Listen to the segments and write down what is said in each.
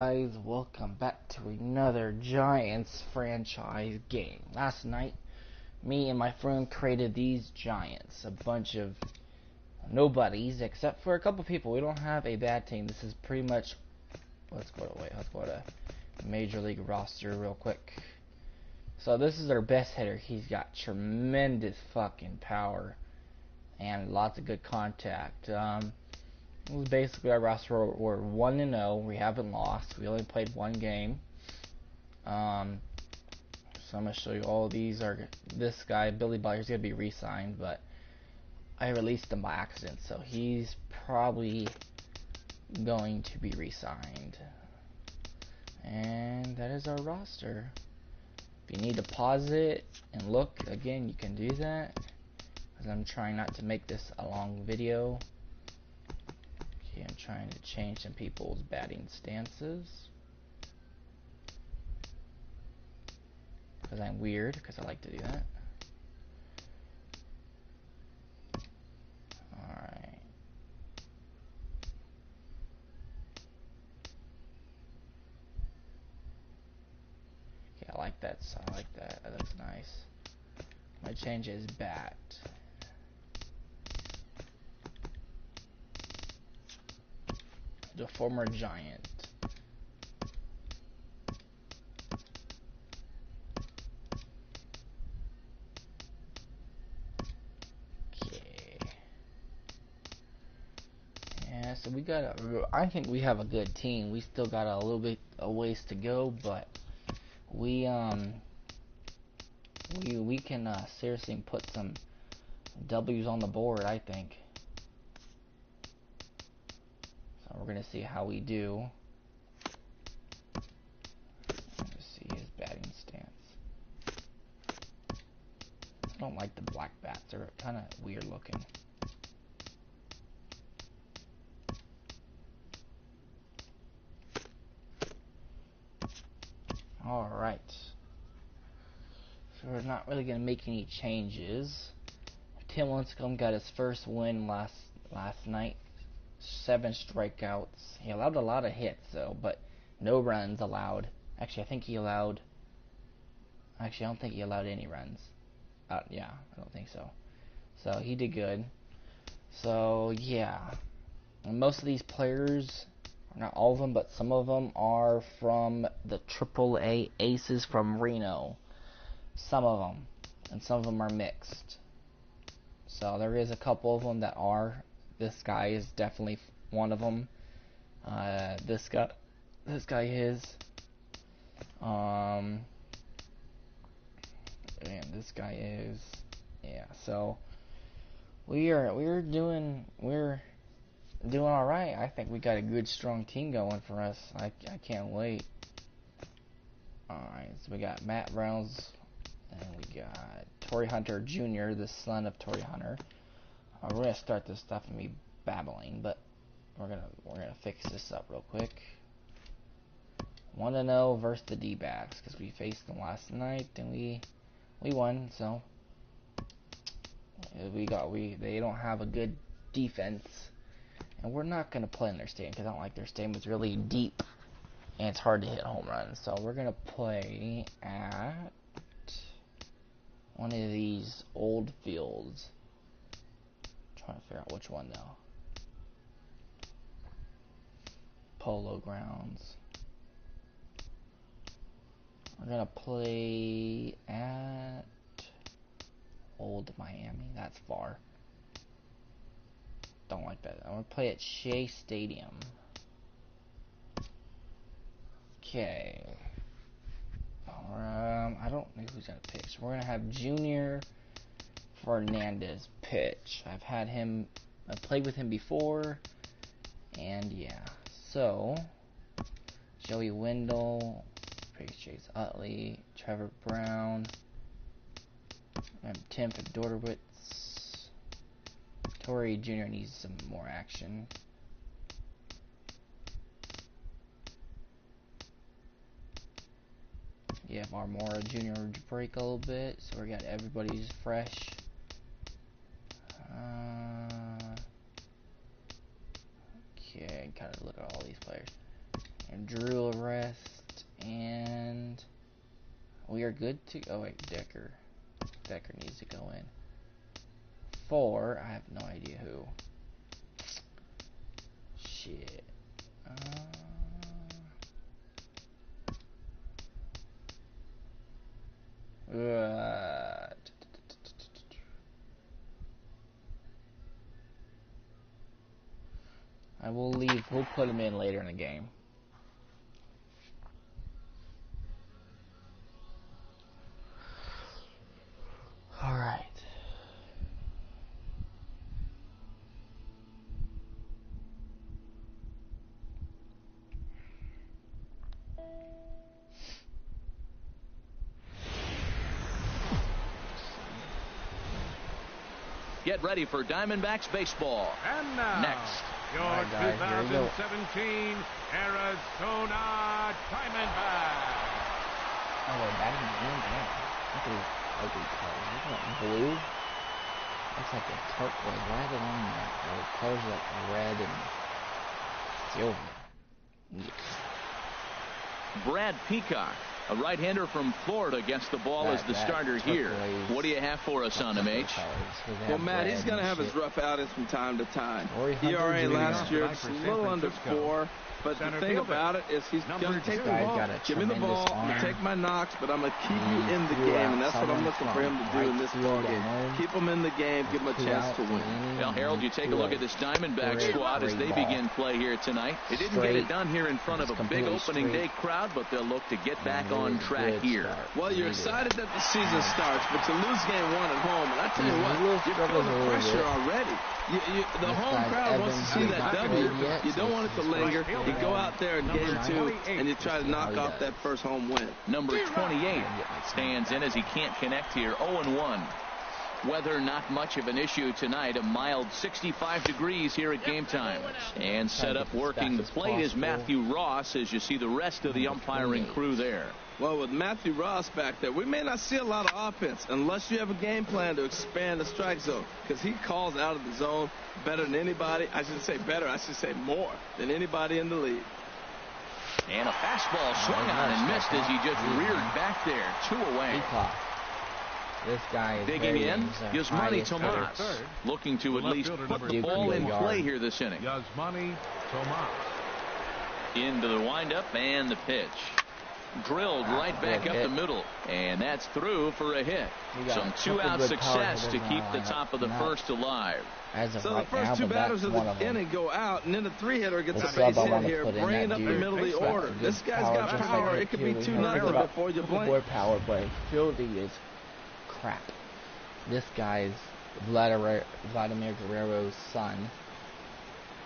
Guys, welcome back to another Giants franchise game. Last night, me and my friend created these Giants, a bunch of nobodies except for a couple people. We don't have a bad team. This is pretty much. Let's go to Major League roster real quick. So this is our best hitter. He's got tremendous fucking power and lots of good contact. This is basically our roster. We're 1-0. We haven't lost. We only played one game. So I'm gonna show you all of these. This guy, Billy Butler's gonna be re-signed, but I released him by accident, so he's probably going to be re-signed. And that is our roster. If you need to pause it and look again, you can do that. Because I'm trying not to make this a long video. Okay, I'm trying to change some people's batting stances. Because I'm weird, because I like to do that. Alright. Okay, I like that. I like that. That looks nice. My change his bat. The former Giant. Okay. Yeah, so we got I think we have a good team. We still got a little bit a ways to go, but we can seriously put some W's on the board, I think. So we're gonna see how we do. Let's see his batting stance. I don't like the black bats. They're kind of weird looking. Alright. So we're not really going to make any changes. Tim Lincecum got his first win last night. 7 strikeouts. He allowed a lot of hits, though, but no runs allowed. Actually, I don't think he allowed any runs. Yeah, I don't think so. So he did good. So, yeah. And most of these players, not all of them, but some of them are from the AAA Aces from Reno. Some of them. And some of them are mixed. So there is a couple of them that are. This guy is definitely one of them. This guy is. And this guy is. Yeah. So we're doing all right. I think we got a good strong team going for us. I can't wait. All right. So we got Matt Reynolds. And we got Torii Hunter Jr., the son of Torii Hunter. We're gonna start this stuff and me babbling, but we're gonna fix this up real quick. 1-0 versus the D-backs because we faced them last night and we won. So they don't have a good defense, and we're not gonna play in their stadium because I don't like their stadium. It's really deep and it's hard to hit home runs. So we're gonna play at one of these old fields. Trying to figure out which one though. Polo Grounds. We're gonna play at Old Miami. That's far. Don't like that. I'm gonna play at Shea Stadium. Okay. I don't know who's gonna pitch. We're gonna have Junior Fernandez pitch. I've played with him before, and yeah. So Joey Wendell, Chase Utley, Trevor Brown, and Tim Fedorowicz. Torii Jr. needs some more action. Yeah, Marmora Jr. break a little bit, so we got everybody's fresh. Okay, kind of look at all these players. And Drew a rest. And we are good to... Oh, wait, Decker. Decker needs to go in. 4. I have no idea who. Shit. I will leave. We'll put him in later in the game. All right. Get ready for Diamondbacks baseball. And now, next, your right, guys, 2017 Arizona Diamondbacks. Oh, we're batting in game. Look at these ugly colors. Isn't that blue? That's like a turquoise. Why are they on that? The colors are like red and silver. Yes. Brad Peacock, a right-hander from Florida, gets the ball as the starter here. What do you have for us on him, H? Well, Matt, he's going to have his rough outings from time to time. ERA last year, just a little under 4. But the thing about it is he's going to take the ball, give me the ball, I'm going to take my knocks, but I'm going to keep you in the game, and that's what I'm looking for him to do in this ball game. Keep him in the game, give him a chance to win. Well, Harold, you take a look at this Diamondback squad as they begin play here tonight. They didn't get it done here in front of a big opening day crowd, but they'll look to get back on track here. Well, you're excited that the season starts, but you lose game 1 at home, and I tell you what, you're feeling the pressure already. The home crowd wants to see that W. You don't want it to linger. You go out there in game 2 and you try to knock off that first home win. Number 28 stands in as he can't connect here. 0-1. Weather not much of an issue tonight. A mild 65 degrees here at game time. And set up working the plate is Matthew Ross as you see the rest of the umpiring crew there. Well, with Matthew Ross back there, we may not see a lot of offense unless you have a game plan to expand the strike zone, because he calls out of the zone better than anybody. I shouldn't say better, I should say more than anybody in the league. And a fastball swung on and missed as he just reared back there. 2 away. This guy is digging in. Yasmani Tomas looking to at least put the ball in play here this inning. Yasmani Tomas. Into the windup and the pitch. Drilled right back up the middle, and that's through for a hit. Some 2-out success to keep the top of the first alive. So the first 2 batters of the inning go out, and then the 3-hitter gets a base hit here, bringing up the middle of the order. This guy's got power. It could be 2-0 before you blink. More power, but fielding is crap. This guy's Vladimir Guerrero's son.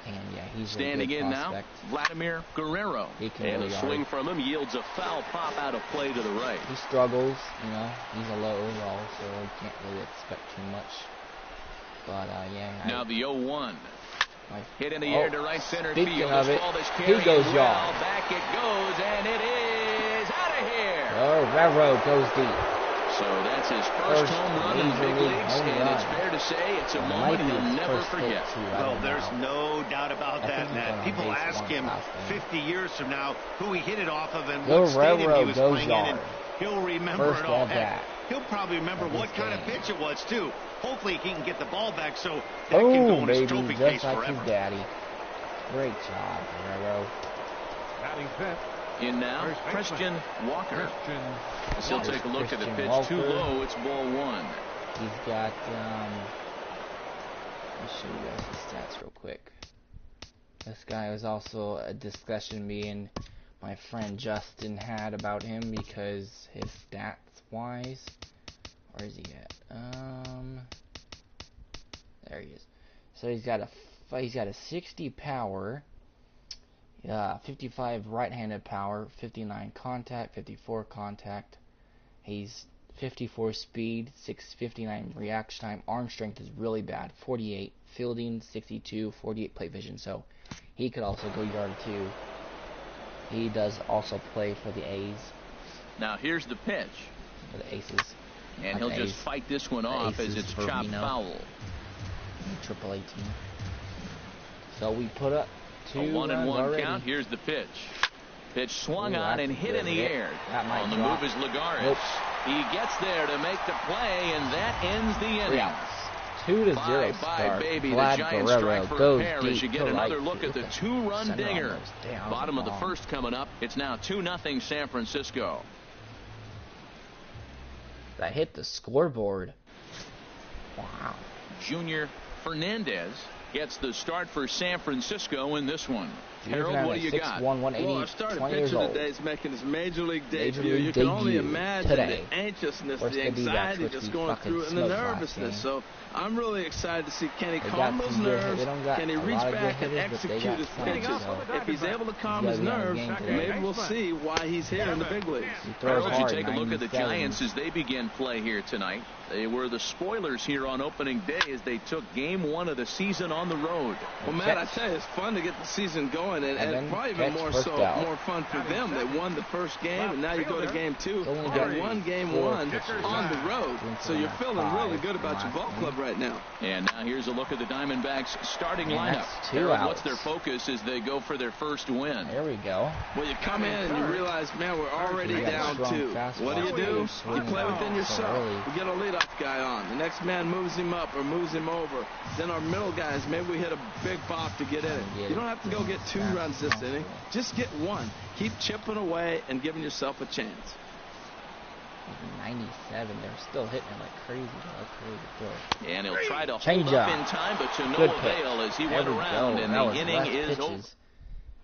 And yeah, he's standing in now. Vladimir Guerrero. And a swing from him yields a foul pop out of play to the right. He struggles, you know. He's a low overall, so you can't really expect too much. But yeah. Now the 0-1. Hit in the air to right center field. Speaking of it, he goes yard. Back it goes, and it is out of here. Guerrero goes deep. So that's his first home run in the big leagues, and it's fair to say it's a moment he'll never forget. Well, there's no doubt about that, Matt. People ask him 50 years from now who he hit it off of and what stadium he was playing in, and he'll remember it all. Heck, he'll probably remember what kind of pitch it was, too. Hopefully he can get the ball back so that can go in his trophy case forever. His daddy. Great job, Guerrero. Batting fifth. In now, Christian Walker. He'll take a look at the pitch. Walker. Too low. It's ball 1. He's got, let me show you guys his stats real quick. This guy was also a discussion me and my friend Justin had about him because his stats-wise, where is he at? There he is. So he's got a 60 power. 55 right-handed power, 59 contact, 54 contact. He's 54 speed, 659 reaction time. Arm strength is really bad, 48. Fielding, 62, 48 plate vision. So he could also go yard 2. He does also play for the A's. Now here's the pitch. For the Aces. And he'll just fight this one off as it's chopped foul. Triple A team. So we put up 2 a 1-1 already. count. Here's the pitch. Pitch swung on and hit in the air. On the move is Lagares. Nope. He gets there to make the play, and that ends the inning. 2-0 start. Baby. Vlad the Giants Guerrero strike for goes a pair as you get another look at the two-run dinger. Bottom of the first coming up. It's now 2-0 San Francisco. That hit the scoreboard. Wow. Junior Fernandez gets the start for San Francisco in this one. Harold, what do you got? 6'1", 180, well, our starting pitcher today is making his major league debut. You can only imagine the anxiousness, the anxiety that's going through, and the nervousness. So I'm really excited to see, can he calm those nerves? Can he reach back and execute his pitches? If he's able to calm his nerves, maybe we'll see why he's here in the big leagues. Harold, you take a look at the Giants as they begin play here tonight. They were the spoilers here on opening day as they took game 1 of the season on the road. Well, Matt, I tell you, it's fun to get the season going, and probably even more fun for them. They won the first game, and now you go to game 2. You won game 1 on the road, so you're feeling really good about your ball club right now. And now here's a look at the Diamondbacks starting lineup. Harold, what's their focus as they go for their first win? There we go. Well, you come in and you realize, man, we're already down 2. What do? You play within yourself. You get a leadoff guy on. The next man moves him up or moves him over. Then our middle guys, maybe we hit a big pop to get in it. You don't have to go get 2 runs this inning. Just get 1. Keep chipping away and giving yourself a chance. 97. They're still hitting it like crazy. And he'll try to hold up in time, but to no avail as he went around, and the inning is over.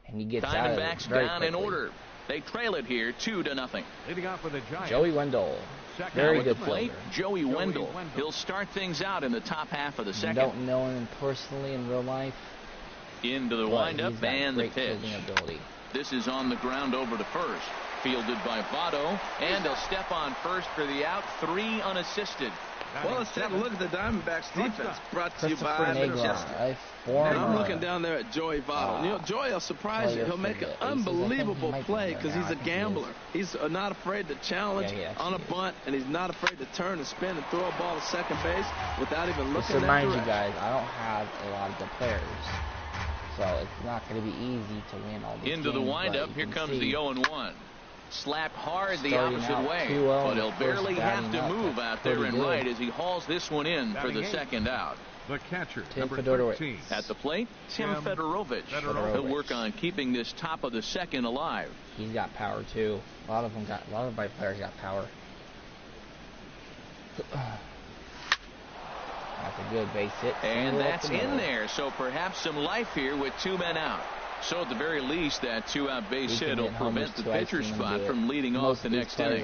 And he gets Diamondbacks down in order. They trail it here 2-0. Leading off for the Giants, Joey Wendell. Very good play. Joey Wendell. He'll start things out in the top half of the second. Don't know him personally in real life. Into the windup and the pitch. This is on the ground over to first. Fielded by Votto, and he'll step on first for the out. 3 unassisted. Well, let's take a look at the Diamondbacks defense. Brought to you by Majestic. And I'm looking down there at Joey Votto. You know, Joey will surprise you. He'll make an unbelievable play because he's a gambler. He's not afraid to challenge on a bunt, and he's not afraid to turn and spin and throw a ball to second base without even looking at that direction. Just to remind you guys, I don't have a lot of good players, so it's not going to be easy to win all these games. Into the windup, here comes the 0-1. Slapped hard the opposite way, but he'll barely have to move out there and right as he hauls this one in for the second out. The catcher, Tim number Fedorovich. 13. At the plate, Tim Fedorovich. He'll work on keeping this top of the second alive. He's got power too. A lot of my players got power. That's a good base hit. And that's in there, so perhaps some life here with 2 men out. So at the very least, that 2-out base hit will prevent the pitcher spot from leading off the next inning.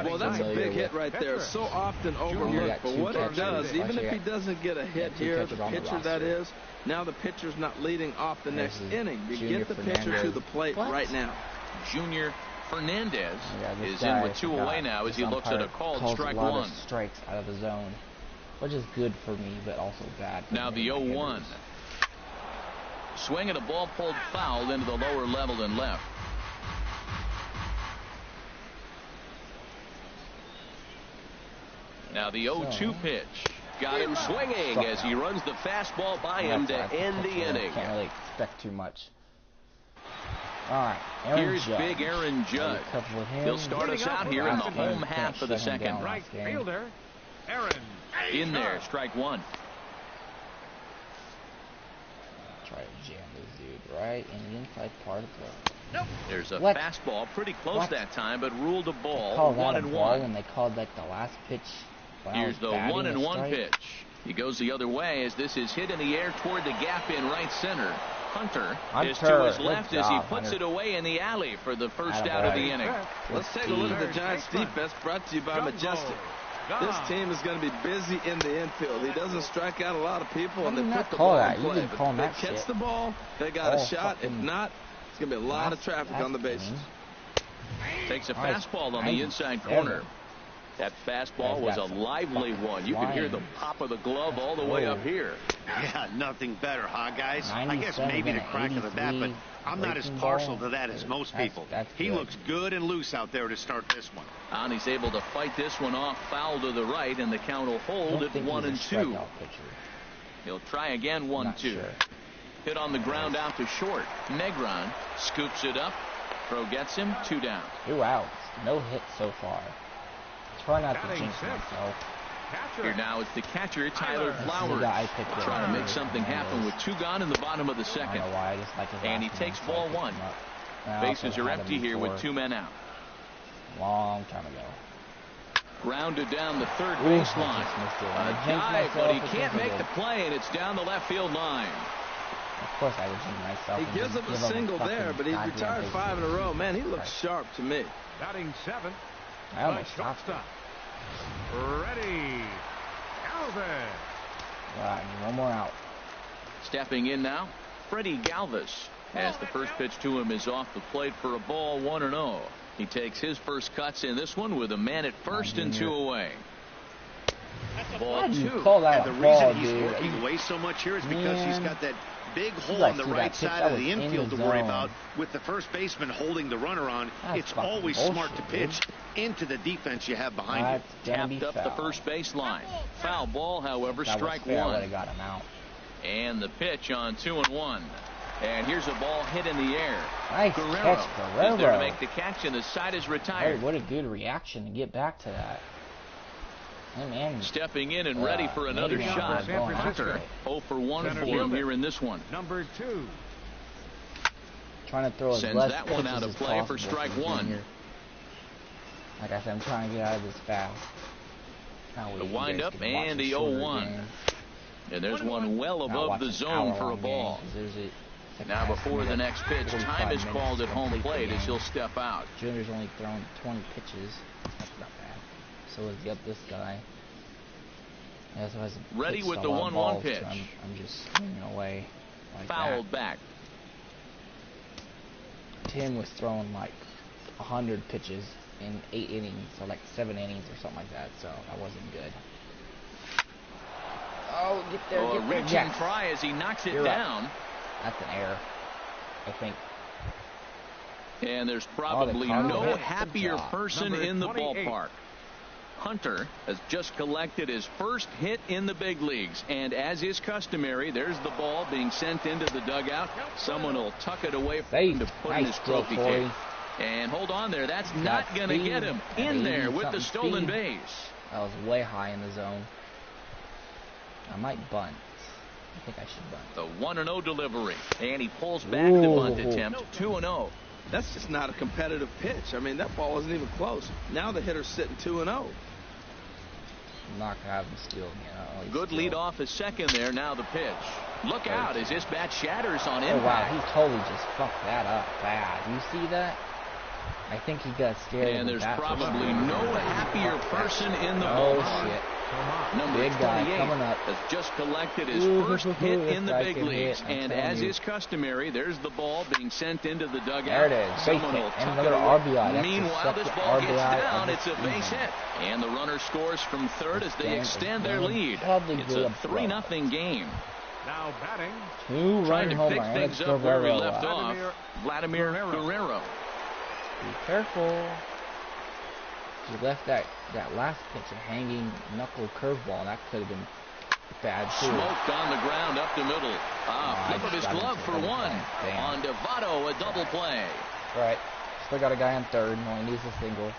Well, that's a big hit right there. So often overlooked. But what it does, even if he doesn't get a hit here, the pitcher that is, now the pitcher's not leading off the next inning. You get the pitcher to the plate right now. Junior Fernandez is in with 2 away now as he looks at a called strike 1. Strikes out of the zone, which is good for me, but also bad. Now the 0-1. Swing and a ball pulled foul into the lower level and left. Now the 0-2 pitch. Got him swinging as he runs the fastball by him to end the inning. Can't really expect too much. All right, here's big Aaron Judge. He'll start us out here in the home half of the second. Right fielder, Aaron. In there, strike 1. Try to jam this dude right in the inside part of the Nope. There's a fastball pretty close that time, but ruled a ball. 1-1. And they called like the last pitch. Here's the 1-1 pitch. He goes the other way as this is hit in the air toward the gap in right center. Hunter is to his left as he puts it away in the alley for the first out of the inning. Let's take a look at the Giants defense brought to you by Majestic. This team is going to be busy in the infield. He doesn't strike out a lot of people, and they put the ball in play. But if they catch the ball, they got a shot. If not, it's going to be a lot of traffic on the bases. Takes a fastball on the inside corner. That fastball was a lively one. You can hear the pop of the glove all the way up here. Yeah, nothing better, huh, guys? I guess maybe the crack of the bat, but I'm not as partial to that as most people. He looks good and loose out there to start this one. And he's able to fight this one off foul to the right, and the count will hold at 1-2. He'll try again, 1-2. Hit on the ground out to short. Negron scoops it up. Throw gets him, 2 down. 2 outs. No hits so far. Try not to jinx myself. Here now it's the catcher, Tyler Flowers. Trying to make something happen with 2 gone in the bottom of the second. And he takes ball 1. Bases are empty here with 2 men out. Long time ago. Grounded down the third baseline. A dive, but he can't make the play, and it's down the left field line. Of course I would jinx myself. He gives up a single there, but he's retired 5 in a row. Man, he looks sharp to me. Batting 7. I almost stopped it. Ready. Galvis. Right, one more out. Stepping in now, Freddie Galvis. As the first pitch to him is off the plate for a ball, 1-0. He takes his first cuts in this one with a man at first and 2 away. Ball 2. Call that and the ball, reason he's dude. working away so much here is because he's got that big hole on the right side of the infield to worry about with the first baseman holding the runner on. It's always smart to pitch into the defense you have behind you. Tapped up the first baseline. Foul ball, however, strike 1. Got him out. And the pitch on 2-1. And here's a ball hit in the air. Nice Guerrero catch, Guerrero. is there to make the catch, and the side is retired. Hey, what a good reaction to get back to that. Hey, man. Stepping in and ready for another shot. Hunter 0 for 1 for him here in this one. Number 2. Trying to throw as Sends less that one out of play for strike 1. Like I said, I'm trying to get out of this fast. The windup and the 0-1. And there's one well above the zone for a ball. Now before the next pitch, time is called at home plate as he'll step out. Junior's only thrown 20 pitches. That's not bad. So let's get this guy. Yeah, so ready with the 1-1 pitch. So I'm just swinging away. Like fouled back. Tim was throwing like 100 pitches in 8 innings, or like 7 innings or something like that. So that wasn't good. Oh, get there, get there. Reaching try as he knocks it down. That's an error, I think. And there's probably no happier person in the ballpark. Hunter has just collected his first hit in the big leagues. And as is customary, there's the ball being sent into the dugout. Someone will tuck it away for him to put in his trophy case. And hold on there. That's not going to get him in there with the stolen base. That was way high in the zone. I might bunt. I think I should bunt. The 1-0 delivery. And he pulls back the bunt attempt. 2-0. That's just not a competitive pitch. I mean, that ball wasn't even close. Now the hitter's sitting 2-0. I'm not going to have him steal again. Good lead off his second there. Now the pitch. Look out as this bat shatters on impact. Oh, wow. He totally just fucked that up bad. You see that? I think he got scared. And there's probably no happier person in the ball. Oh, shit. Number big guy 28 coming up. has just collected his first hit in the big leagues. And as is customary, there's the ball being sent into the dugout. There it is. Someone will and another RBI. Meanwhile, this ball gets down. It's a base hit. And the runner scores from third as they extend their lead. It's a 3-0 game. Now batting. 2-run homer. Pick things up where we left off. Vladimir Guerrero. Be careful. He left that last pitch a hanging knuckle curveball. That could have been bad too. Smoked on the ground up the middle. Flip of his glove for 1. On Devato, a double play. Right. Still got a guy on third. Only needs a single.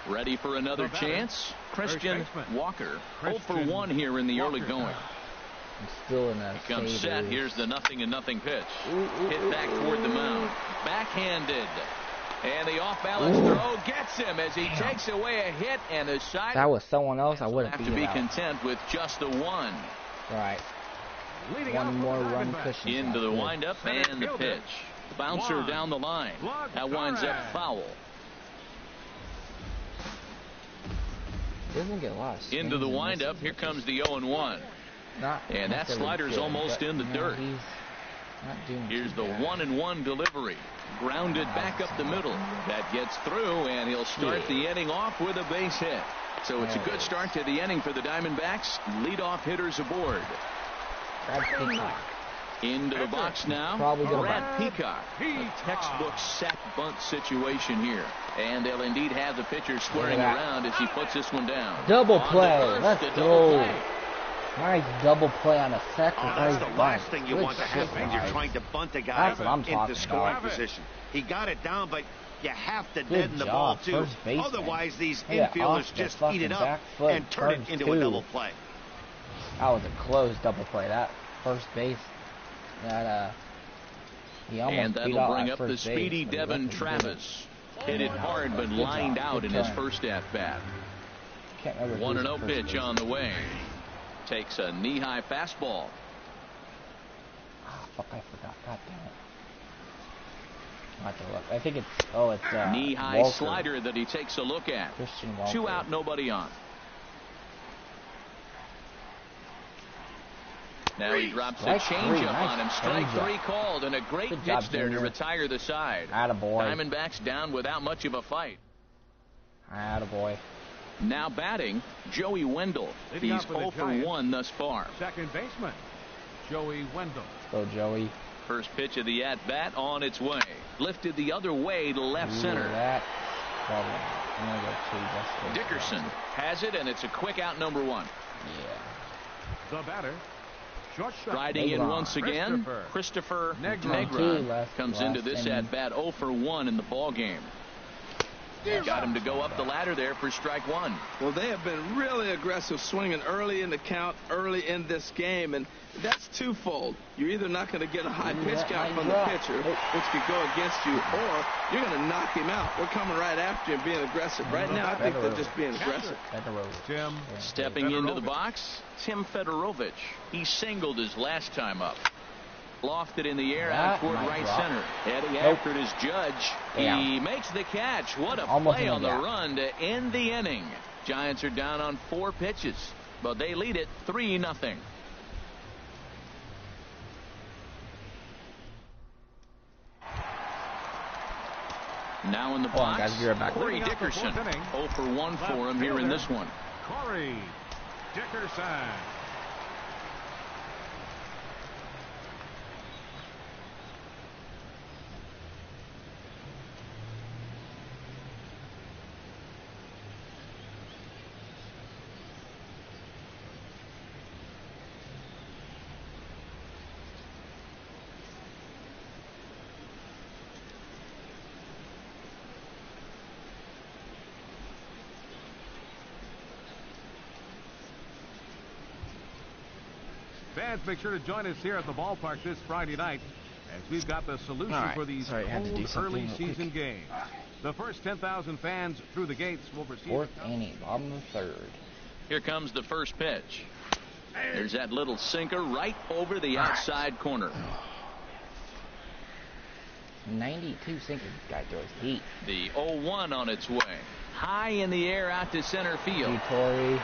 Ready for another chance? Christian Walker. 0 for 1 here in the early going. I'm still in that. He comes set. Here's the 0-0 pitch. Hit back toward the mound. Backhanded. And the off-balance throw gets him as he takes away a hit, and the side. If that was someone else, I would have to be content with just the 1. Right. One more run cushion. Into the windup and the pitch. Bouncer down the line. That winds up foul. Doesn't get lost. Into the windup. Here comes the 0-1. And that slider's almost in the dirt. Here's the 1-1 delivery. Grounded back up the middle. That gets through, and he'll start the inning off with a base hit. So it's a good start to the inning for the Diamondbacks. Leadoff hitters aboard. Into the box now. Brad Peacock. A textbook sack bunt situation here. And they'll indeed have the pitcher squaring around as he puts this one down. Double play. Let's go. Nice double play on a second. That's the last thing you want to happen when you're trying to bunt a guy into scoring position. He got it down, but you have to deaden the ball too. Otherwise, these infielders just eat it up and turn it into a double play. That was a close double play. That first base, that he almost and that'll bring up the speedy Devin Travis. Hit it hard, but lined out in his first at bat. 1-0 pitch on the way. Takes a knee-high fastball. Ah, fuck! I forgot. God damn it. I have to look. I think it's knee-high slider that he takes a look at. Christian Walker. 2 out, nobody on. Now he drops a changeup on him. Strike 3 called, and a great pitch there to retire the side. Attaboy. Diamondbacks down without much of a fight. Attaboy. Now batting, Joey Wendell. He's 0 for 1 thus far. Second baseman, Joey Wendell. Go, Joey. First pitch of the at-bat on its way. Lifted the other way to left center. Dickerson has it, and it's a quick out, number 1. Yeah. The batter, shortstop. Riding in once again, Christopher Negron comes into this at-bat 0 for 1 in the ball game. Got him to go up the ladder there for strike 1. Well, they have been really aggressive swinging early in the count, early in this game, and that's twofold. You're either not going to get a high pitch count from the pitcher, which could go against you, or you're going to knock him out. We're coming right after you and being aggressive. Right now, I think they're just being aggressive. Stepping into the box, Tim Fedorovich. He singled his last time up. Lofted in the air out toward right center. Heading after it is Judge. He makes the catch. What a play on the run to end the inning. Giants are down on 4 pitches, but they lead it 3-0. Now in the box, Corey Dickerson. 0 for 1 for him here in this one. Corey Dickerson. Fans, make sure to join us here at the ballpark this Friday night as we've got the solution for these cold early season games. The first 10,000 fans through the gates will receive 4th inning, bottom of the 3rd. Here comes the first pitch. There's that little sinker right over the outside corner. 92 sinker. This guy throws heat. The 0-1 on its way. High in the air out to center field. Torrey.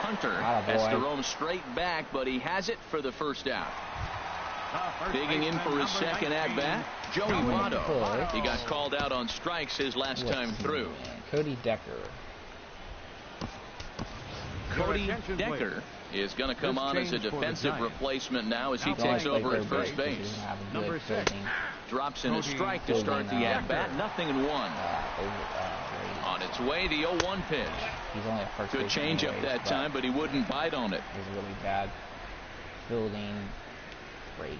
Hunter has to roam straight back, but he has it for the first out. Digging in for his second at-bat, Joey Votto. He got called out on strikes his last time through. Cody Decker. Cody Decker is going to come on as a defensive repllement now as he takes over at first base. Number 6. Drops in a strike to start the at-bat. 0-1. On its way, the 0-1 pitch. He's only a first good change up that time, but he wouldn't bite on it. He's really bad fielding rating.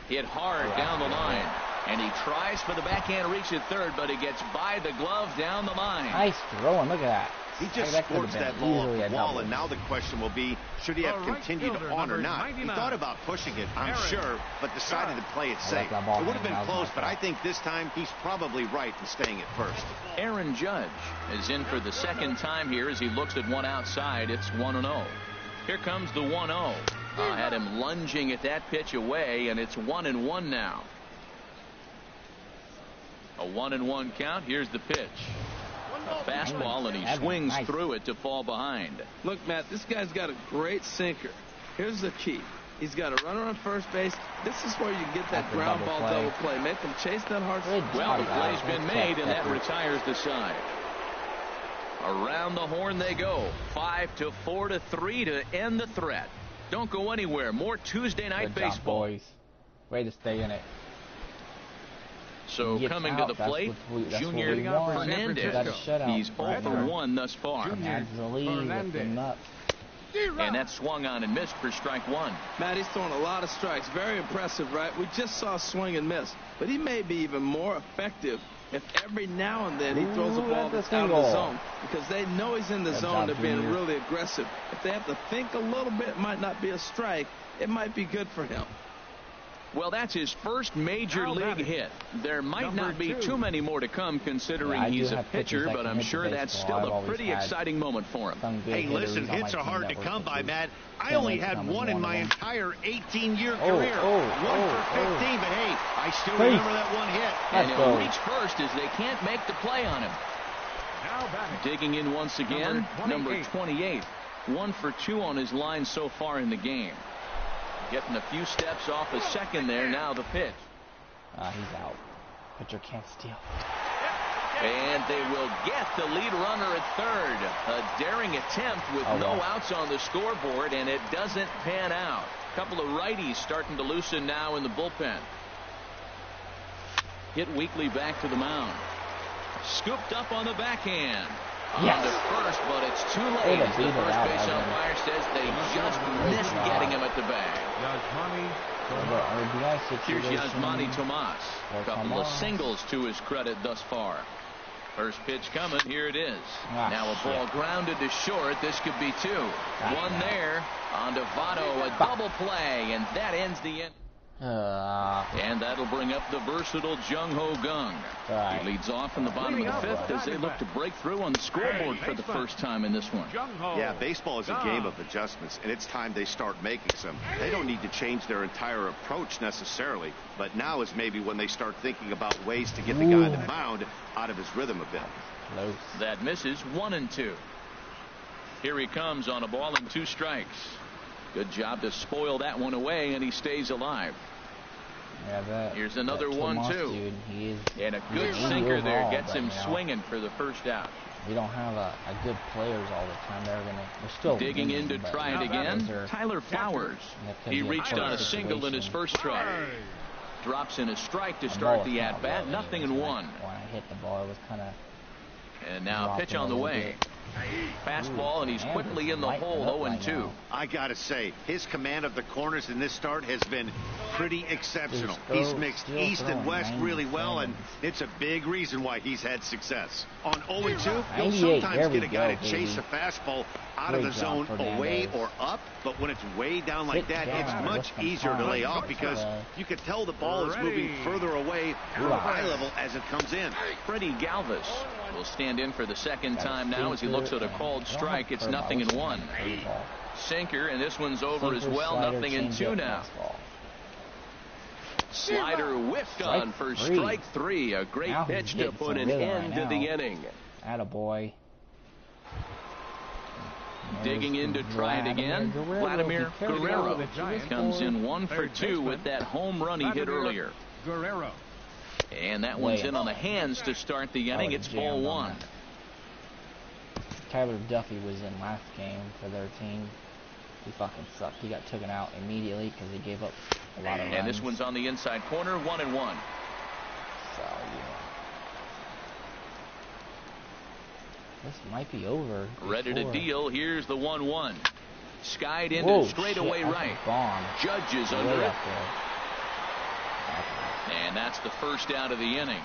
Hit hard down the line, and he tries for the backhand reach at third, but it gets by the glove down the line. Nice throwing. Look at that. He just sports that ball off the wall, and now the question will be, should he have continued on or not? He thought about pushing it, I'm sure, but decided to play it safe. It would have been close, but I think this time he's probably right in staying at first. Aaron Judge is in for the second time here as he looks at one outside. It's 1-0. Here comes the 1-0. Had him lunging at that pitch away, and it's 1-1 now. A 1-1 count. Here's the pitch. A fastball, and he swings through it to fall behind. Look, Matt, this guy's got a great sinker. Here's the key. He's got a runner on first base. This is where you get that ground ball double play. Make him chase that hard. Well, the play's been made, and that retires the side. Around the horn they go. 5-4-3 to end the threat. Don't go anywhere. More Tuesday night baseball. Boys. Way to stay in it. So coming to the plate, Junior Fernandez. He's 0 for 1 thus far. And that swung on and missed for strike one. Matt, he's throwing a lot of strikes. Very impressive, right? We just saw swing and miss. But he may be even more effective if every now and then he throws a ball that's out of the zone. Because they know he's in the zone. They're being really aggressive. If they have to think a little bit, it might not be a strike. It might be good for him. Well, that's his first major league hit. There might not be too many more to come considering he's a pitcher, but I'm sure that's still a pretty exciting moment for him. Hey, listen, hits are hard to come by, Matt. I only had one in my entire 18-year career. 1 for 15, but hey, I still remember that one hit. And he'll reach first as they can't make the play on him. Digging in once again, number 28. 1 for 2 on his line so far in the game. Getting a few steps off a second there. Now the pitch. He's out. Pitcher can't steal. And they will get the lead runner at third. A daring attempt with no outs on the scoreboard, and it doesn't pan out. A couple of righties starting to loosen now in the bullpen. Hit Weekly back to the mound. Scooped up on the backhand. On to first, but it's too late. As the first base umpire says they just missed getting him at the bag. Here's Yasmani Tomas. A couple of singles to his credit thus far. First pitch coming. Here it is. Now a ball grounded to short. This could be 2. One there. On to Votto. A double play, and that ends the end. And that'll bring up the versatile Jung Ho Kang. He leads off in the bottom of the 5th as they look to break through on the scoreboard for the first time in this one. Yeah, baseball is a game of adjustments, and it's time they start making some. They don't need to change their entire approach necessarily, but now is maybe when they start thinking about ways to get the guy on the mound out of his rhythm a bit. That misses 1-2. Here he comes on a ball and 2 strikes. Good job to spoil that one away, and he stays alive. Here's another 1-2. And a good sinker there gets him swinging for the first out. We don't have a good players all the time. We're still digging in to try it again. Tyler Flowers. He reached on a single in his first try. Drops in a strike to start the at-bat. 0-1. When I hit the ball, it was kind of. And now a pitch on the way. Fastball, and he's quickly in the hole. 0-2. I gotta say, his command of the corners in this start has been pretty exceptional. He's mixed east and west really well, and it's a big reason why he's had success. On 0-2, he'll sometimes get a guy to chase a fastball out of the zone away or up, but when it's way down like that, it's much easier to lay off because you can tell the ball is moving further away from eye level as it comes in. Freddie Galvis will stand in for the second time now as he looks at a called strike. It's 0-1. Sinker, and this one's over as well. 0-2 now. Slider whiffed on for strike 3. A great pitch to put an end to the inning. Attaboy. Digging in to try it again. Vladimir Guerrero comes in 1 for 2 with that home run he hit earlier. And that one's in on the hands to start the inning. It's ball 1. Tyler Duffy was in last game for their team. He fucking sucked. He got taken out immediately because he gave up a lot of runs. And this one's on the inside corner, 1-1. So, yeah. This might be over. Ready to deal. Here's the 1-1. Skied into straightaway right. Judge is under it. And that's the first out of the inning.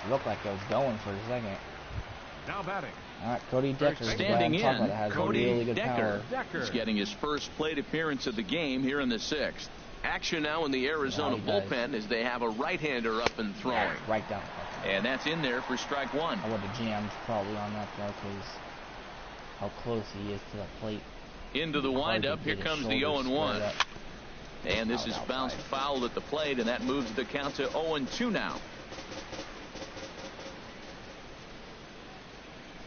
Looked like it was going for a second. Now batting. All right, Cody Decker. Standing in, Cody Decker is getting his first plate appearance of the game here in the 6th. Action now in the Arizona bullpen as they have a right-hander up and throwing. Yeah, right down. And that's in there for strike 1. I would have jammed probably on that though because how close he is to the plate. Into the windup. Here comes the 0-1. And this is bounced foul at the plate, and that moves the count to 0-2 now.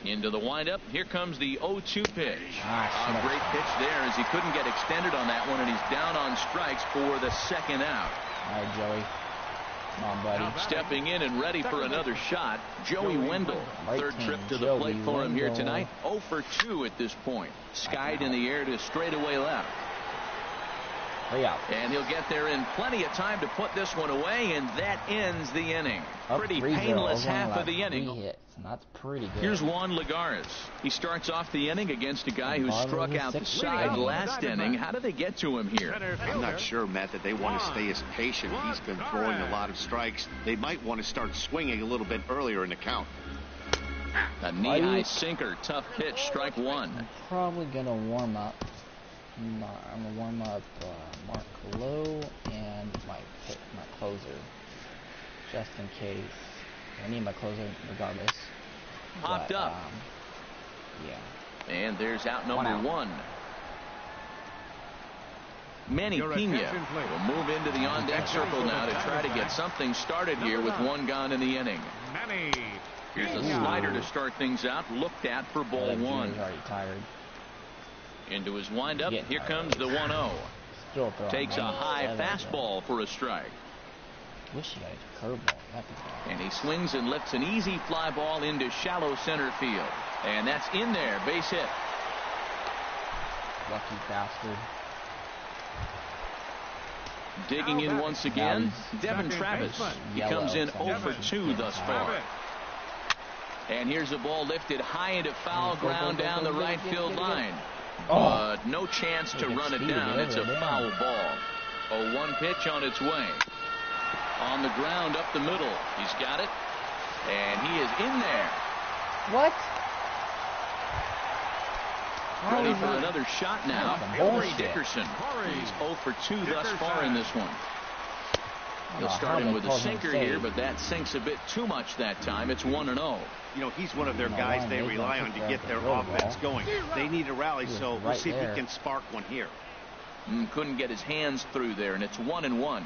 Into the windup. Here comes the 0-2 pitch. A great pitch there as he couldn't get extended on that one, and he's down on strikes for the second out. All right, Joey. Come on, buddy. Stepping in and ready for another shot, Joey Wendell. Third trip to the plate for him here tonight. 0 for 2 at this point. Skied in the air to straightaway left. 3 out. And he'll get there in plenty of time to put this one away, and that ends the inning. Pretty painless half of the inning. Hits, and that's pretty good. Here's Juan Lagares. He starts off the inning against a guy who struck out the side last inning. How do they get to him here? I'm not sure, Matt, that they want to stay as patient. He's been throwing a lot of strikes. They might want to start swinging a little bit earlier in the count. A knee-high sinker, tough pitch, strike one. I'm probably going to warm up. I'm going to warm up Mark Lowe and my closer, just in case. I need my closer regardless. Popped up. Yeah. And there's out number one. Manny Pena will move into the on-deck circle now to try to get something started here with one gone in the inning. Here's a slider to start things out, looked at for ball one. Already tired. Into his windup, here comes the 1-0. Takes a high fastball for a strike. Wish he got a curveball. And he swings and lifts an easy fly ball into shallow center field. And that's in there, base hit. Lucky bastard. Digging in once again, Devin Travis. He comes in 0 for 2 thus far. And here's a ball lifted high into foul ground down the right field line. But no chance to run it down. It's a foul ball. A 1 pitch on its way. On the ground up the middle. He's got it. And he is in there. What? Ready for another shot now. Corey Dickerson. He's 0 for 2 thus far in this one. He'll start him with a sinker here, but that sinks a bit too much that time. It's 1-0. You know, he's one of their guys they rely on to get their offense going. They need a rally, so we'll see if he can spark one here. Couldn't get his hands through there, and it's 1-1.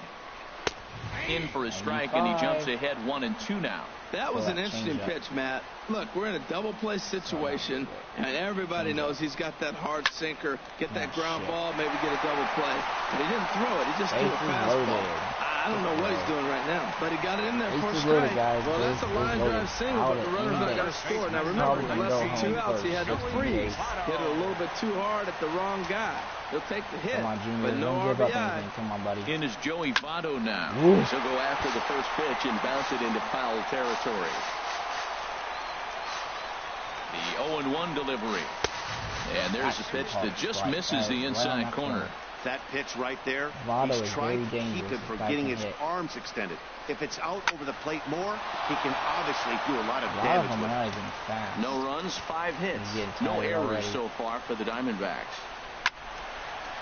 In for a strike, and he jumps ahead 1-2 now. That was an interesting pitch, Matt. Look, we're in a double play situation, and everybody knows he's got that hard sinker. Get that ground ball, maybe get a double play. But he didn't throw it. He just threw a fastball. I don't know what he's doing right now, but he got it in there for a strike. Well, that's a line drive single, but the runner's not going to score. Now, remember, with less than 2 outs, he had to freeze. Hit it a little bit too hard at the wrong guy. He'll take the hit, but no RBI. Come on, buddy. In is Joey Votto now. He'll go after the first pitch and bounce it into foul territory. The 0-1 delivery. And there's a pitch that just misses the inside corner. That pitch right there, Votto he's trying to keep him from getting his arms extended. If it's out over the plate more, he can obviously do a lot of damage with it. No runs, 5 hits. No errors so far for the Diamondbacks.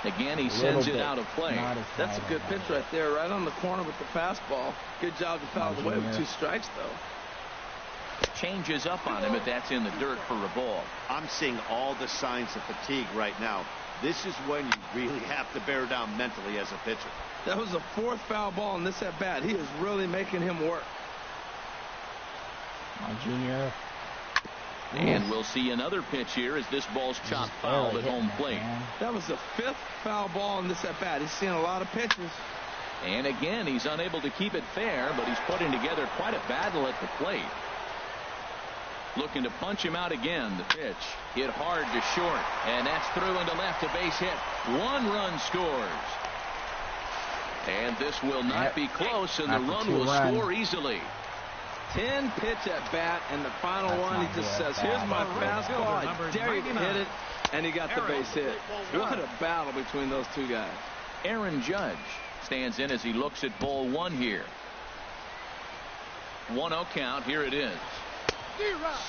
Again, he sends it out of play. That's a good pitch right there, right on the corner with the fastball. Good job to foul away with 2 strikes, though. Changes up on him, but that's in the dirt for a ball. I'm seeing all the signs of fatigue right now. This is when you really have to bear down mentally as a pitcher. That was the 4th foul ball in this at bat. He is really making him work. Junior. And we'll see another pitch here as this ball's chopped foul at home plate. That was the 5th foul ball in this at bat. He's seeing a lot of pitches. And again, he's unable to keep it fair, but he's putting together quite a battle at the plate. Looking to punch him out again. The pitch hit hard to short, and that's through into left, a base hit. 1 run scores. And this will not be close, and the run will score easily. 10 pitch at bat, and the final one, he just says, here's my fastball, I dare you to hit it, and he got the base hit. What a battle between those 2 guys. Aaron Judge stands in as he looks at ball 1 here. 1-0 count, here it is.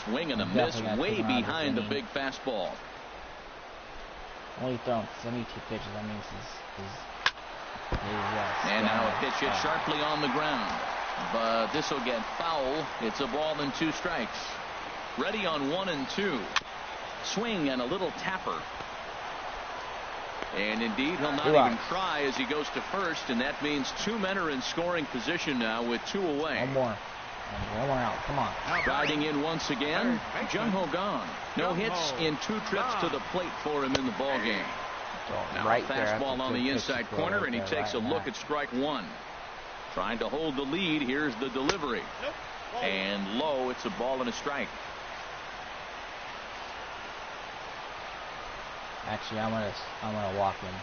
Swing and a miss way behind the big fastball. Only thrown 72 pitches, that means and now a pitch hit sharply on the ground. But this will get foul. It's a ball and 2 strikes. Ready on 1-2. Swing and a little tapper. And indeed, he'll not even try as he goes to first, and that means 2 men are in scoring position now with 2 away. One more out. Come on. Riding in once again, Jung Ho Kang. No hits in 2 trips to the plate for him in the ball game. Now fastball on the inside corner, and he takes a look at strike 1. Trying to hold the lead. Here's the delivery. And low. It's a ball and a strike. Actually, I'm gonna walk him.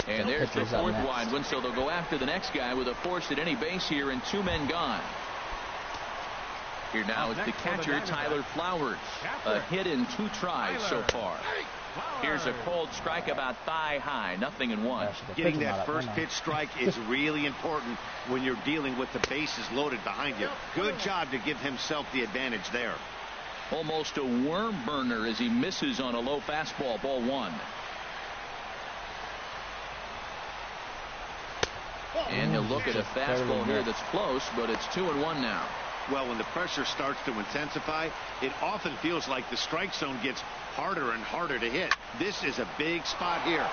And there's the fourth wide one, so they'll go after the next guy with a force at any base here and 2 men gone. Here now is the catcher, Tyler Flowers. A hit in 2 tries so far. Here's a cold strike about thigh high, 0-1. Getting that first pitch strike is really important when you're dealing with the bases loaded behind you. Good job to give himself the advantage there. Almost a worm burner as he misses on a low fastball, ball 1. And he'll look at a fastball here that's close, but it's 2-1 now. Well, when the pressure starts to intensify, it often feels like the strike zone gets harder and harder to hit. This is a big spot here.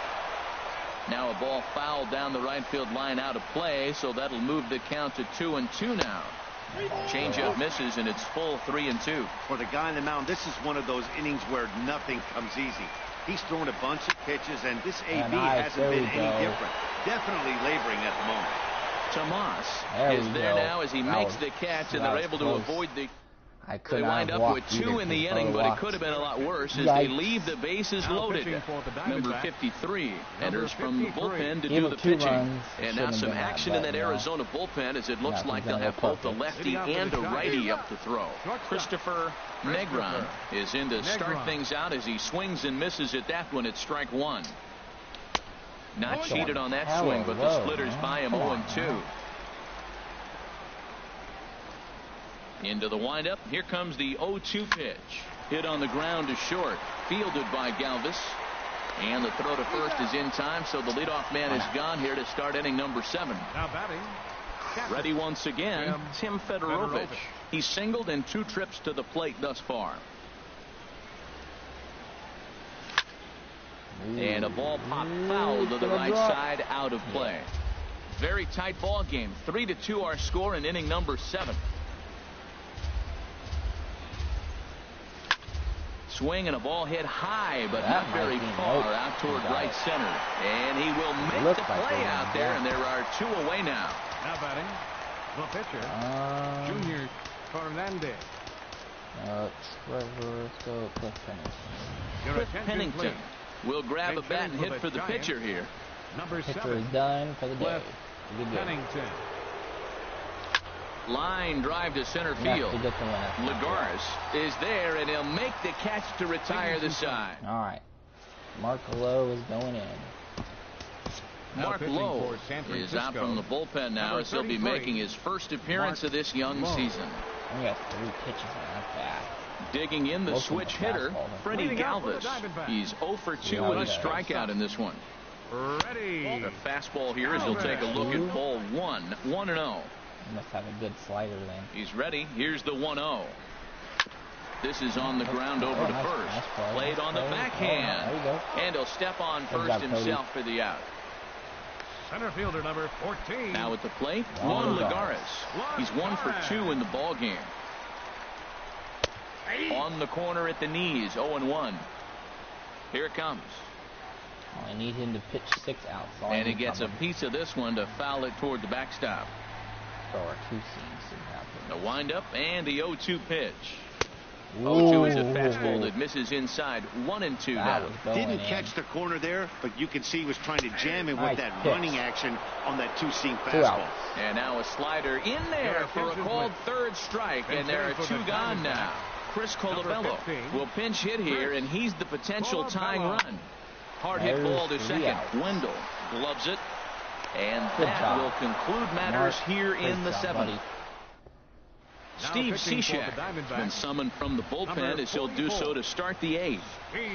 Now a ball fouled down the right field line out of play, so that'll move the count to 2-2 now. Changeup misses, and it's full 3-2. For the guy on the mound, this is one of those innings where nothing comes easy. He's thrown a bunch of pitches, and this AB hasn't been any different. Definitely laboring at the moment. Tomas is there now as he makes the catch, and they're able to avoid the... They wind up with 2 in the inning, but it could have been a lot worse as they leave the bases loaded. Number 53 enters from the bullpen to do the pitching. And now some action in that Arizona bullpen as it looks like they'll have both a lefty and a righty up to throw. Christopher Negron is in to start things out as he swings and misses at that one at strike 1. Not cheated on that swing, but the splitters by him 0-2. Into the windup. Here comes the 0-2 pitch. Hit on the ground to short. Fielded by Galvis. And the throw to first is in time, so the leadoff man is gone here to start inning number 7. Now batting. Ready once again, Tim Fedorovich. He's singled in 2 trips to the plate thus far. And a ball popped foul to the right side, out of play. Very tight ball game. 3-2 our score in inning number 7. Swing and a ball hit high, but not very far out toward right center. And he will make the play out there, and there are 2 away now. Now batting, the pitcher, Junior Fernandez. Cliff Pennington will grab a bat and hit for the pitcher here. Number 7. Pitcher is done for the day. Pennington. Line drive to center field. Lagares is there, and he'll make the catch to retire the side. All right. Mark Lowe is going in. Mark Lowe is out from the bullpen now as he'll be making his first appearance of this young season. We got 3 pitches on that bat. Digging in the switch hitter, Freddie Galvis. He's 0 for 2 with a strikeout in this one. Ready. The fastball here as he'll take a look at ball 1. 1-0. He must have a good slider then. He's ready. Here's the 1-0. This is on the ground over to first. Played on the backhand. And he'll step on first himself for the out. Center fielder number 14. Now at the plate, Juan Lagares. He's 1 for 2 in the ball game. On the corner at the knees, 0-1. Here it comes. I need him to pitch 6 outs. And he gets a piece of this one to foul it toward the backstop. Or 2 seams. The windup and the 0-2 pitch. 0-2 is a fastball that misses inside. 1-2 now. Didn't catch the corner there, but you can see he was trying to jam him with that running action on that 2-seam fastball. And now a slider in there for a called third strike, and there are 2 gone now. Chris Colabello will pinch hit here, and he's the potential tying run. Hard hit ball to second. Wendell gloves it. And that will conclude matters here in the 7th. Steve Cishek has been summoned from the bullpen as he'll do so to start the 8th.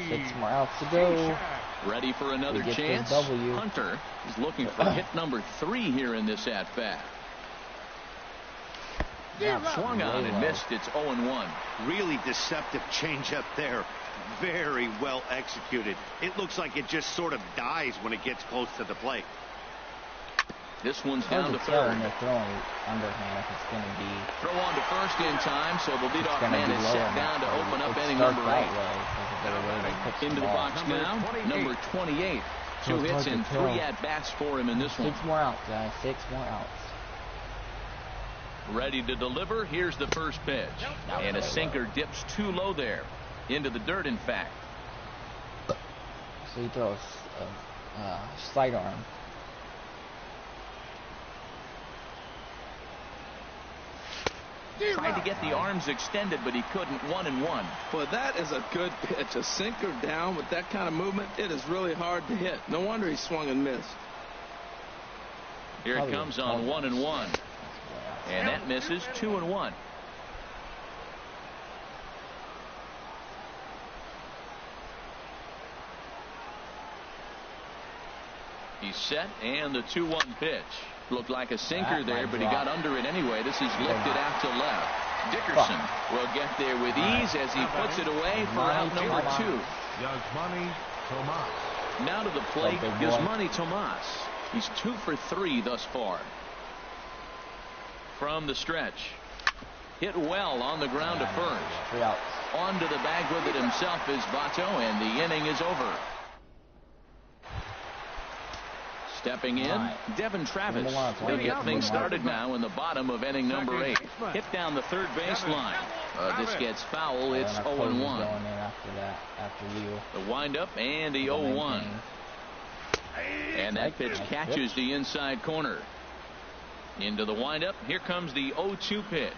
6 more outs to go. Ready for another chance. Hunter is looking for hit number 3 here in this at-bat. Swung on and missed. It's 0-1. Really deceptive changeup there. Very well executed. It looks like it just sort of dies when it gets close to the plate. This one's down to third. When they're throwing underhand if it's going to be... Throw on to first in time, so the leadoff man is set down to open up inning number 8. Into the box now, number 28. 2 hits and 3 at-bats for him in this one. 6 more outs, guys. 6 more outs. Ready to deliver. Here's the first pitch. And a sinker dips too low there. Into the dirt, in fact. So he throws sidearm. Tried to get the arms extended, but he couldn't. 1-1. Boy, that is a good pitch. A sinker down with that kind of movement, it is really hard to hit. No wonder he swung and missed. Here it comes on 1-1. And that misses. 2-1. He's set, and the 2-1 pitch. Looked like a sinker there, but he got under it anyway. This is lifted out to left. Dickerson will get there with ease as he puts it away for out number 2. Yasmani Tomas. Now to the plate, Yasmani Tomas. He's 2 for 3 thus far. From the stretch. Hit well on the ground to first. On to the bag with it himself is Votto, and the inning is over. Stepping in, Devin Travis. They get things started now in the bottom of inning number 8. Hit down the third baseline. This gets foul. It's 0-1. The windup and the 0-1. And that pitch catches the inside corner. Into the windup. Here comes the 0-2 pitch.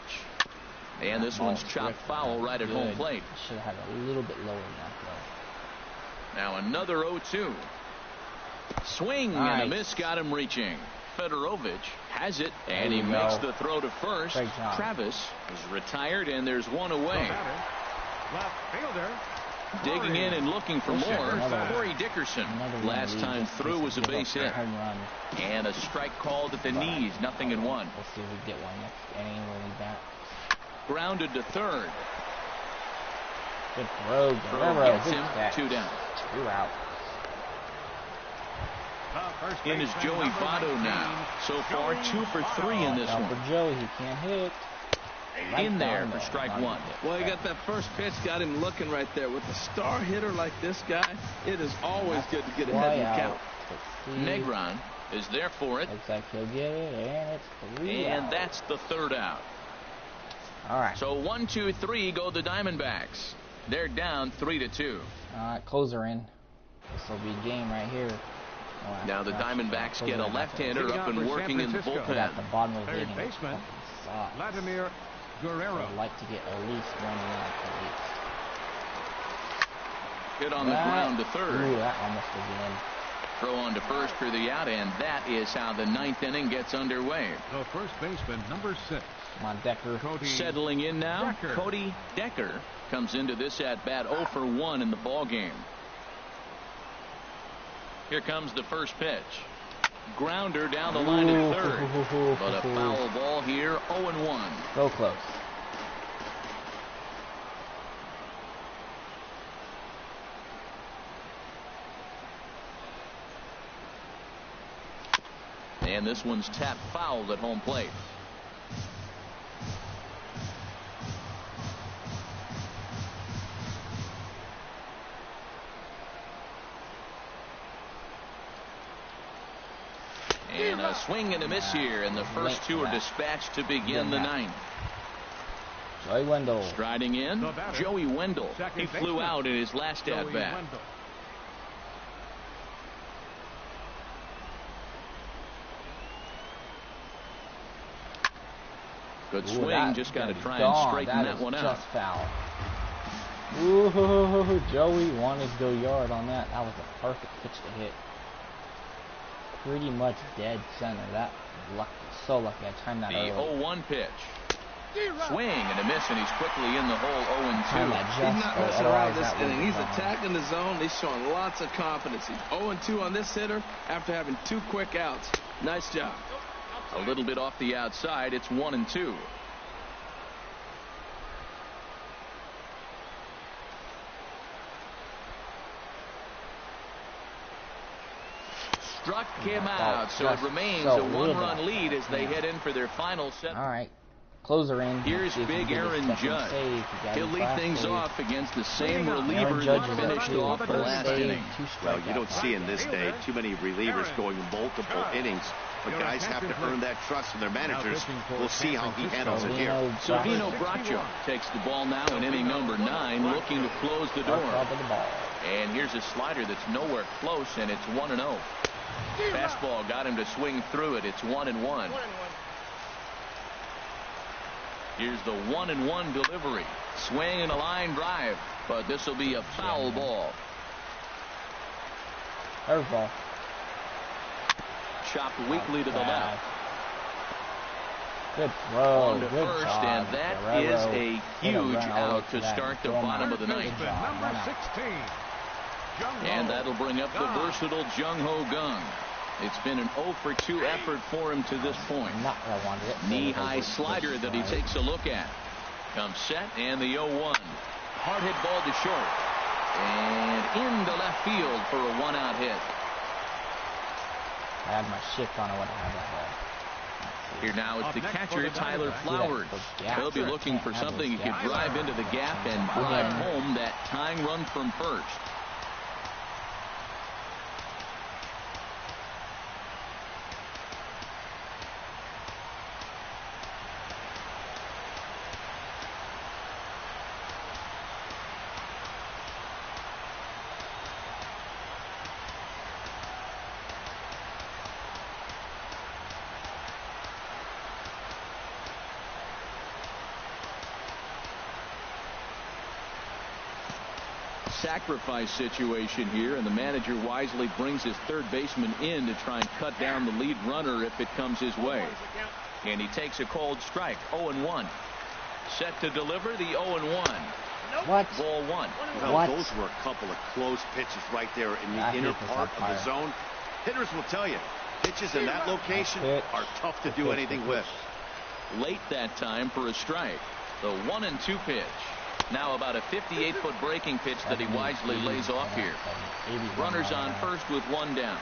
And this one's chopped foul right at home plate. Should have had a little bit lower than that, though. Now another 0-2. Swing and a miss got him reaching. Fedorovich has it, and he makes the throw to first. Travis is retired, and there's one away. Left fielder. Digging in and looking for more. Corey Dickerson. Last time through was a base hit. And a strike called at the knees. 0-1. We'll see if we get one next inning. We'll need that. Grounded to third. Good throw. Gets him 2 down. 2 out. In is Joey Votto now. So far, 2 for 3 in this one. For Joey, he can't hit. In there for strike 1. Well, he got that first pitch, got him looking right there. With a star hitter like this guy, it is always good to get ahead in the count. Negron is there for it. Looks like he'll get it, and it's 3 out. And that's the third out. All right. So 1, 2, 3 go the Diamondbacks. They're down 3-2. All right, closer in. This will be game right here. Now the Diamondbacks get a left-hander up and working in the bullpen. At the bottom of the third baseman, Vladimir Guerrero. I'd like to get at least 1 run at least. Hit on the ground to third. Ooh, that almost was the end. Throw on to first for the out, and that is how the 9th inning gets underway. The first baseman, number 6. Come on, Decker. Settling in now, Cody Decker comes into this at-bat 0 for 1 in the ball game. Here comes the first pitch. Grounder down the line to third. But a foul ball here, 0-1. So close. And this one's tapped foul at home plate. And a swing and a miss here, and the first 2 are dispatched to begin the 9th. Joey Wendell. Striding in, Joey Wendell. He flew out in his last at-bat. Good swing, just got to try and straighten that one out. Just foul. Ooh, Joey wanted to go yard on that. That was a perfect pitch to hit. Pretty much dead center. That lucky, so lucky. I timed that early. The 0-1 pitch. Swing and a miss, and he's quickly in the hole. 0-2. He's not messing around this inning. He's attacking the zone. He's showing lots of confidence. He's 0-2 on this hitter after having 2 quick outs. Nice job. A little bit off the outside. It's 1-2. Struck him out, so it remains a 1-run lead as they head in for their final set. All right, closer in. Here's big Aaron Judge. He'll lead things off against the same reliever that finished off the last inning. Well, you don't see in this day too many relievers going multiple innings. But guys have to earn that trust from their managers. We'll see how he handles it here. Silvino Bracho takes the ball now in inning number 9, looking to close the door. And here's a slider that's nowhere close, and it's 1-0. Fastball got him to swing through it. It's 1-1. Here's the 1-1 delivery. Swing and a line drive, but this will be a foul ball. Curveball. Chopped weakly to the left. Good throw. On to first, and that is a huge out to start the bottom of the ninth. Number 16. And that'll bring up the versatile Jung-Ho Kang. It's been an 0-for-2 effort for him to this point. Knee-high slider that he takes a look at. Comes set, and the 0-1. Hard hit ball to short. And into left field for a one-out hit. I had my shift on. I wouldn't have that ball. Here now it's the catcher, Tyler Flowers. He'll be looking for something he could drive into the gap and drive home that tying run from first. Sacrifice situation here, and the manager wisely brings his third baseman in to try and cut down the lead runner if it comes his way. And he takes a cold strike. 0-1. Set to deliver the 0-1. What? Ball one. Well, those were a couple of close pitches right there in the inner part of the zone. Hitters will tell you, pitches in that location are tough to do anything with. Late that time for a strike. The 1-2 pitch. Now about a 58-foot breaking pitch that he wisely lays off here. Runners on first with one down.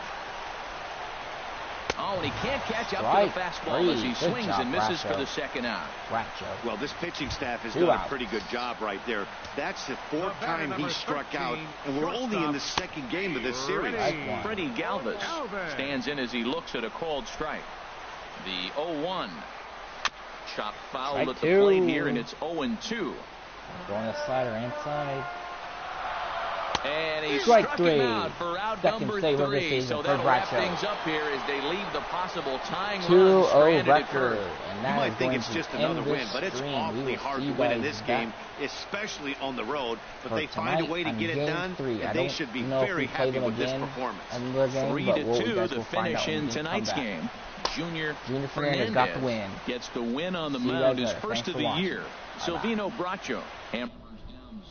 Oh, and he can't catch up to the fastball as he swings and misses for the second out. Well, this pitching staff has done a pretty good job right there. That's the fourth time he struck out, and we're only in the second game of this series. Freddie Galvis stands in as he looks at a called strike. The 0-1. Chopped foul at the plate here, and it's 0-2. Going a slider inside. And he struck him out for out number 3. So that'll wrap things up here as they leave the possible tying run stranded at first. You might think it's just another win, but it's awfully hard to win in this game, especially on the road. But they find a way to get it done, and they should be very happy with this performance. 3-2 the finish in tonight's game. Junior Fernandez got the win. Gets the win on the mound, his first of the year. Silvino Bracho hammers down